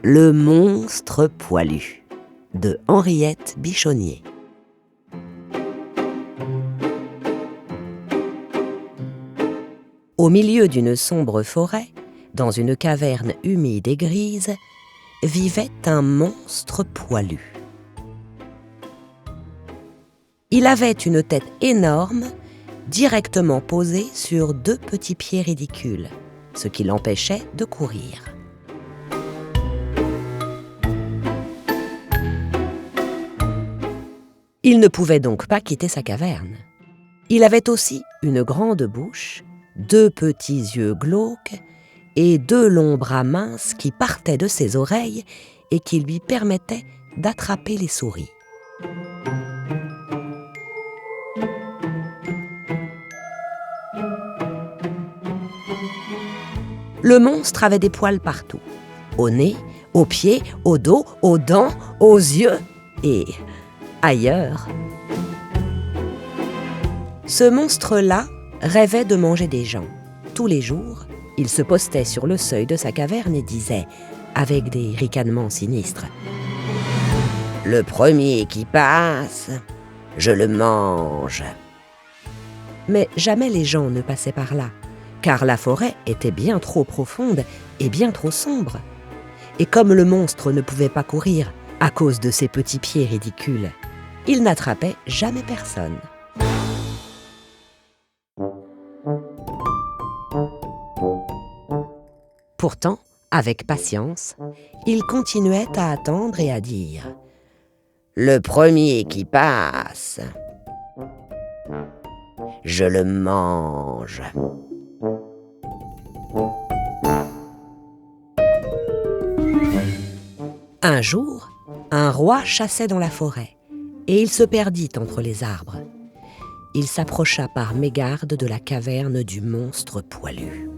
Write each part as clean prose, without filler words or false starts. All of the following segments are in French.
Le monstre poilu de Henriette Bichonnier. Au milieu d'une sombre forêt, dans une caverne humide et grise, vivait un monstre poilu. Il avait une tête énorme, directement posée sur deux petits pieds ridicules, ce qui l'empêchait de courir. Il ne pouvait donc pas quitter sa caverne. Il avait aussi une grande bouche, deux petits yeux glauques et deux longs bras minces qui partaient de ses oreilles et qui lui permettaient d'attraper les souris. Le monstre avait des poils partout, au nez, aux pieds, au dos, aux dents, aux yeux et ailleurs. Ce monstre-là rêvait de manger des gens. Tous les jours, il se postait sur le seuil de sa caverne et disait, avec des ricanements sinistres, « Le premier qui passe, je le mange. » Mais jamais les gens ne passaient par là, car la forêt était bien trop profonde et bien trop sombre. Et comme le monstre ne pouvait pas courir à cause de ses petits pieds ridicules, il n'attrapait jamais personne. Pourtant, avec patience, il continuait à attendre et à dire « Le premier qui passe, je le mange. » Un jour, un roi chassait dans la forêt et il se perdit entre les arbres. Il s'approcha par mégarde de la caverne du monstre poilu.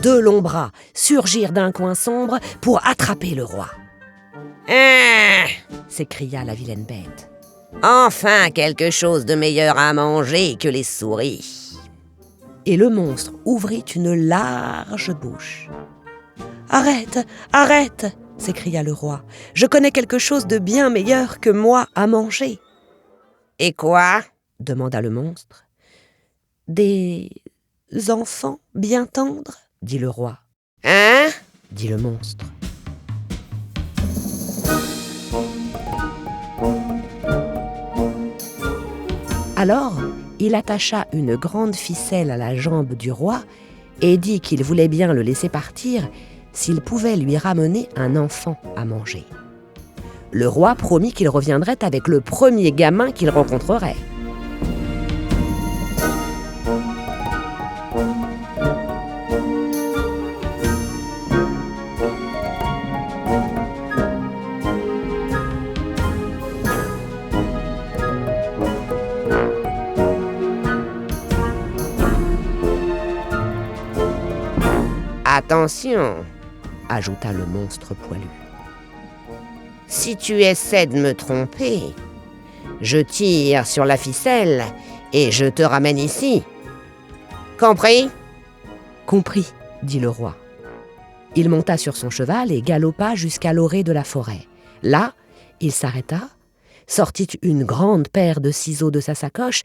Deux longs bras surgirent d'un coin sombre pour attraper le roi. « Ah !» s'écria la vilaine bête. « Enfin quelque chose de meilleur à manger que les souris !» Et le monstre ouvrit une large bouche. « Arrête, arrête !» s'écria le roi. « Je connais quelque chose de bien meilleur que moi à manger. »« Et quoi ?» demanda le monstre. « Des enfants bien tendres ?» dit le roi. « Hein ?» dit le monstre. Alors, il attacha une grande ficelle à la jambe du roi et dit qu'il voulait bien le laisser partir s'il pouvait lui ramener un enfant à manger. Le roi promit qu'il reviendrait avec le premier gamin qu'il rencontrerait. Attention, ajouta le monstre poilu. Si tu essaies de me tromper, je tire sur la ficelle et je te ramène ici. Compris ? Compris, dit le roi. Il monta sur son cheval et galopa jusqu'à l'orée de la forêt. Là, il s'arrêta, sortit une grande paire de ciseaux de sa sacoche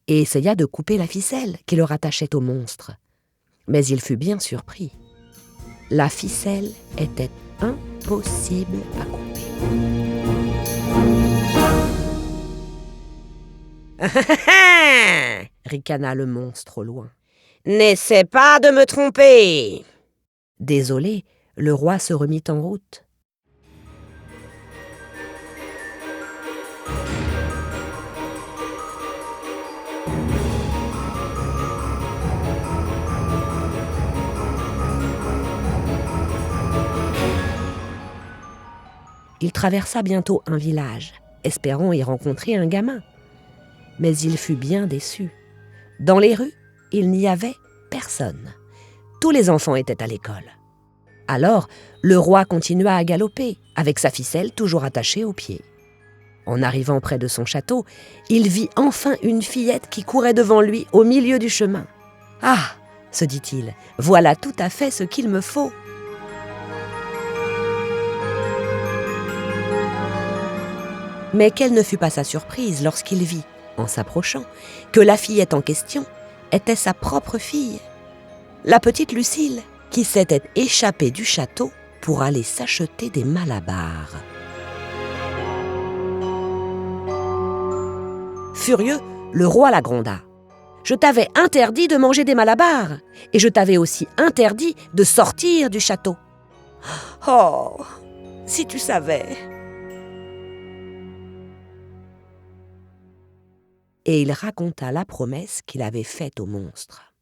et essaya de couper la ficelle qui le rattachait au monstre. Mais il fut bien surpris. La ficelle était impossible à couper. « ricana le monstre au loin. « N'essaie pas de me tromper !» Désolé, le roi se remit en route. Il traversa bientôt un village, espérant y rencontrer un gamin. Mais il fut bien déçu. Dans les rues, il n'y avait personne. Tous les enfants étaient à l'école. Alors, le roi continua à galoper, avec sa ficelle toujours attachée aux pieds. En arrivant près de son château, il vit enfin une fillette qui courait devant lui au milieu du chemin. « Ah !» se dit-il, « voilà tout à fait ce qu'il me faut. » Mais quelle ne fut pas sa surprise lorsqu'il vit, en s'approchant, que la fillette en question était sa propre fille, la petite Lucille, qui s'était échappée du château pour aller s'acheter des malabars. Furieux, le roi la gronda. « Je t'avais interdit de manger des malabars, et je t'avais aussi interdit de sortir du château. »« Oh, si tu savais !» Et il raconta la promesse qu'il avait faite au monstre.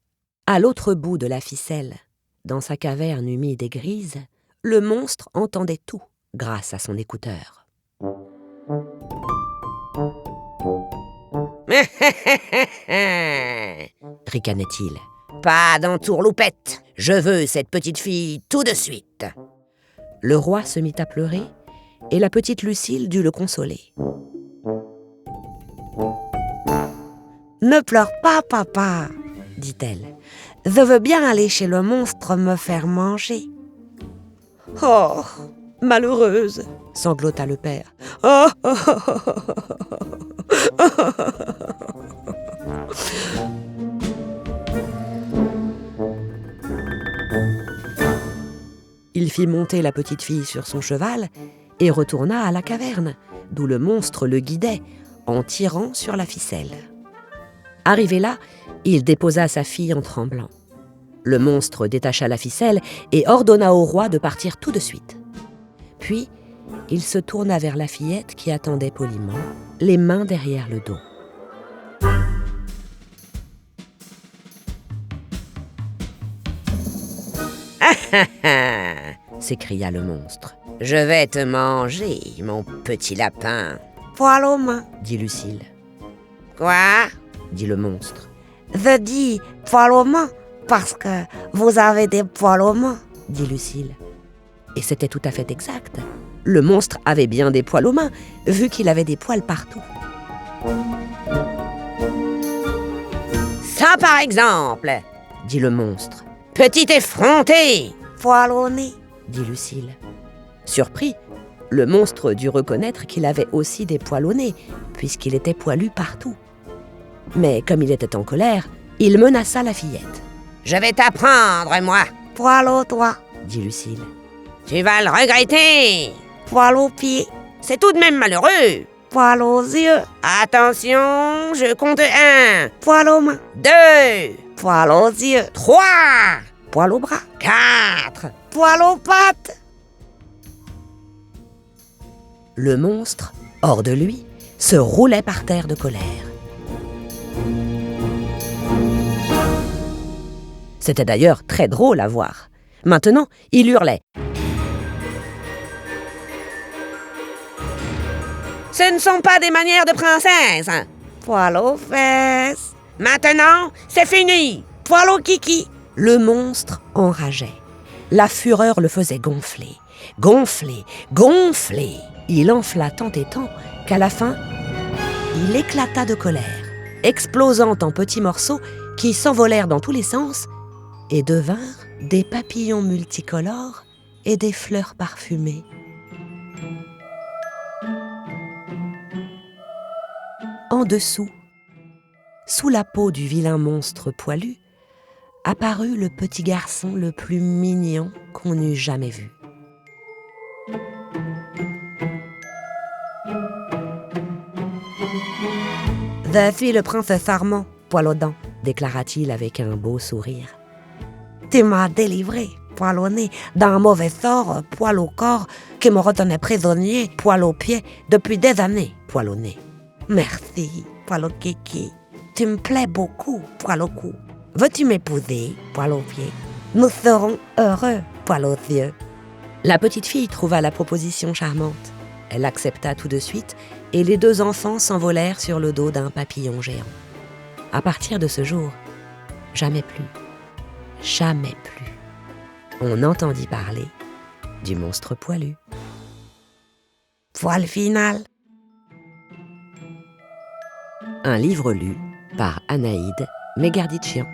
À l'autre bout de la ficelle, dans sa caverne humide et grise, le monstre entendait tout grâce à son écouteur. Ricanait-il. « Pas d'entourloupette. Je veux cette petite fille tout de suite. » Le roi se mit à pleurer et la petite Lucille dut le consoler. « Ne pleure pas, papa, dit-elle. Je veux bien aller chez le monstre me faire manger. »« Oh, malheureuse, sanglota le père. Oh, oh, oh, oh, oh, oh. Il fit monter la petite fille sur son cheval et retourna à la caverne, d'où le monstre le guidait en tirant sur la ficelle. Arrivé là, il déposa sa fille en tremblant. Le monstre détacha la ficelle et ordonna au roi de partir tout de suite. Puis, il se tourna vers la fillette qui attendait poliment, les mains derrière le dos. S'écria le monstre. « Je vais te manger, mon petit lapin. »« Poil aux mains, dit Lucille. »« Quoi ?» dit le monstre. « Je dis poil aux mains parce que vous avez des poils aux mains, dit Lucille. Et c'était tout à fait exact. Le monstre avait bien des poils aux mains, vu qu'il avait des poils partout. « Ça, par exemple, dit le monstre. Petit effronté. Poil au nez, dit Lucille. Surpris, le monstre dut reconnaître qu'il avait aussi des poils au nez, puisqu'il était poilu partout. Mais comme il était en colère, il menaça la fillette. « Je vais t'apprendre, moi. Poil au doigt, dit Lucille. Tu vas le regretter. Poil aux pieds. C'est tout de même malheureux. Poil aux yeux. Attention, je compte 1. Poil aux mains. 2. Poil aux yeux. 3. Poil aux bras. 4. Poil aux pattes. Le monstre, hors de lui, se roulait par terre de colère. C'était d'ailleurs très drôle à voir. Maintenant, il hurlait. Ce ne sont pas des manières de princesse. Poil aux fesses. Maintenant, c'est fini. Poil aux kiki. Le monstre enrageait. La fureur le faisait gonfler. Gonfler, gonfler. Il enfla tant et tant qu'à la fin, il éclata de colère, explosant en petits morceaux qui s'envolèrent dans tous les sens et devinrent des papillons multicolores et des fleurs parfumées. En dessous, sous la peau du vilain monstre poilu, apparut le petit garçon le plus mignon qu'on eût jamais vu. « Je suis le prince charmant, Poil aux dents, déclara-t-il avec un beau sourire. Tu m'as délivré, Poil au nez, d'un mauvais sort, Poil au corps, qui me retenait prisonnier, Poil aux pieds, depuis des années, Poil au nez. Merci, Poil au kiki. Tu me plais beaucoup, Poil au cou. Veux-tu m'épouser, Poil aux pieds? Nous serons heureux, Poil aux yeux. » La petite fille trouva la proposition charmante. Elle accepta tout de suite et les deux enfants s'envolèrent sur le dos d'un papillon géant. À partir de ce jour, jamais plus, on entendit parler du monstre poilu. Poil final. Un livre lu par Anaïde Megarditchian.